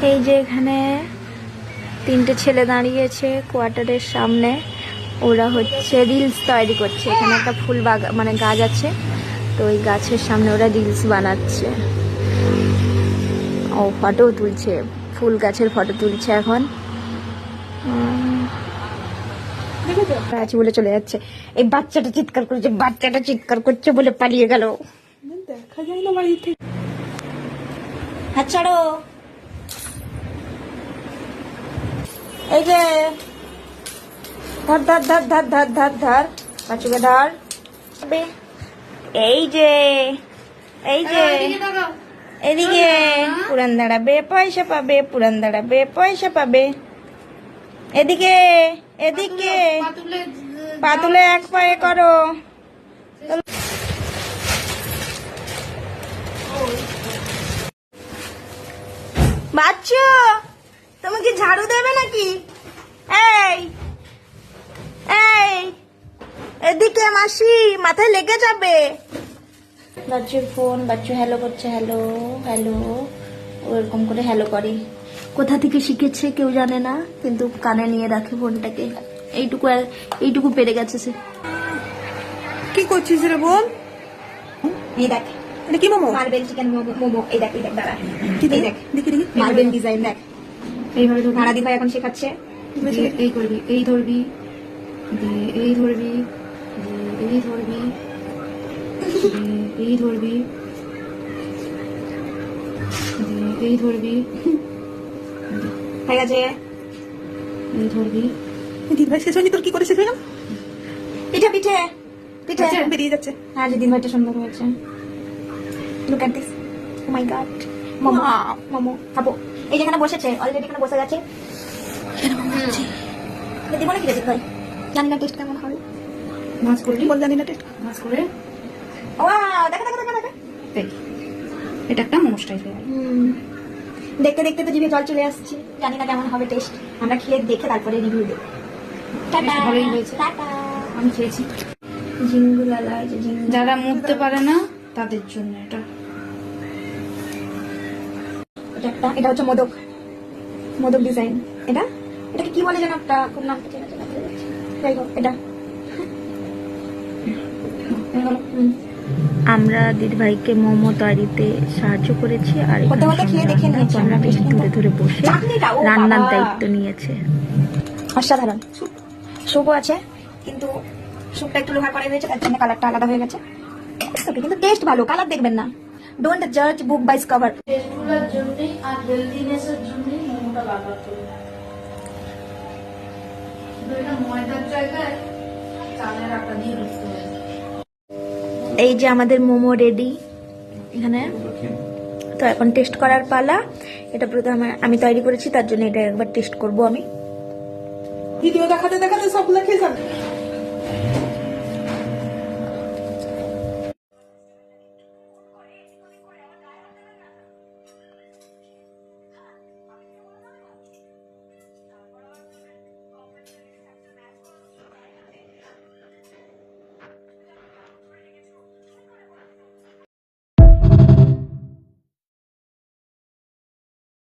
এই যে এখানে তিনটে ছেলে দাঁড়িয়েছে কোয়ার্টারের সামনে, ওরা হচ্ছে রিলস তৈরি করছে। এখানে একটা ফুল বাগান মানে গাছ আছে, তো ওই গাছের সামনে ওরা রিলস বানাচ্ছে। ও ফটো তুলছে, ফুল গাছের ফটো তুলছে এখন। আছে বলে চলে যাচ্ছে। এই বাচ্চাটা চিৎকার করছে বলে পালিয়ে গেল। দেখা যায় না বাড়ি থেকে। হাত ছাড়ো। এই যে ধর ধর ধর ধর ধর ধর ধর বাচ্চাকে ধর। এই যে এদিকে পুরান দাঁড়াবে পয়সা পাবে, পুরান দাঁড়াবে পয়সা পাবে। এদিকে এদিকে পা তুলে এক পায়ে করো। বাচ্চু তুমি কি ঝাড়ু দেবে নাকি? এই এই এদিকে মাসি, মাথায় লেগে যাবে। বাচ্চুর ফোন, বাচ্চু হ্যালো করছে, হ্যালো হ্যালো, ওরকম করে হ্যালো করে। কোথা থেকে শিখেছে কেউ জানে না, কিন্তু কানে নিয়ে রাখে ফোনটাকে। এইটুকু পেরে গেছে সে। কি করছিস রে বল? এই দেখ, এটা কি মোমো? Marble chicken momo. এই দেখ দাঁড়া, কি এই দেখ দেখি দেখি মার্বেল ডিজাইন দেখ। এইভাবে তো ভাড়া দি ভাই এখন শেখাচ্ছে। এই করবি, এই ধরবি, এই ধরবি, এই ধরবি, এই ধরবি, এই ধরবি, হয়ে গেছে। এই ধরবি। দিদি ভাই শেষ হয়নি, তোর কি করে শেষ হয়ে গেল? পিঠে পিঠে পিঠে বেরিয়ে যাচ্ছে। হ্যাঁ, দিদি ভাইটা সুন্দর হয়েছে। Look at this, oh my god. Momo momo খাবো। এই যেখানে বসেছে, অলরেডি এখানে বসে গেছে। দিদি বলে কি রেসিপি ভাই, জানি না টেস্ট কেমন হবে। মাছ করবি, বল জানি না টেস্ট। মাছ করে ওয়াও, দেখা দেখা দেখা দেখা। দেখ, এটা একটা মোমো স্টাইল হয়ে গেল। দেখতে দেখতে তো জিভে জল চলে আসছে। জানি না কেমন হবে টেস্ট, আমরা খেয়ে দেখে তারপরে রিভিউ দেব। টাটা। ভালোই হয়েছে। টাটা। আমি খেয়েছি। ঝিঙ্গুলালা, এই যে ঝিঙ্গু। যারা মুড়তে পারে না তাদের জন্য এটা। এটা হচ্ছে মোদক ডিজাইন। এটাকে কি বলে যেন একটা, কোন নামটা চেনা চেনা চলে যাচ্ছে। যাই হোক, এটা আমরা দিদিভাইকে মোমো তৈরিতে সাহায্য করেছি, আর খেয়ে দেখে নিয়েছি আমরা দূরে দূরে বসে রান্নার দায়িত্ব নিয়েছে। অসাধারণ স্যুপও আছে, কিন্তু স্যুপটা একটু লোহার করা হয়েছে, তার জন্য কালারটা আলাদা হয়ে গেছে। কিন্তু টেস্ট ভালো, কালার দেখবেন না। ডোন্ট জাজ বুক বাই কভার। টেস্টগুলোর জন্যই আর হেলদিনেসের জন্যই মোমোটা বারবার করি। এটা ময়দার জায়গায় চালের আটা দিয়ে রুখতে হয়। এই যে আমাদের মোমো রেডি এখানে। তো এখন টেস্ট করার পালা। এটা প্রথমে আমি তৈরি করেছি, তার জন্য এটা একবার টেস্ট করব আমি। ভিডিও দেখাতে দেখাতে সবগুলো খেয়ে যাবে।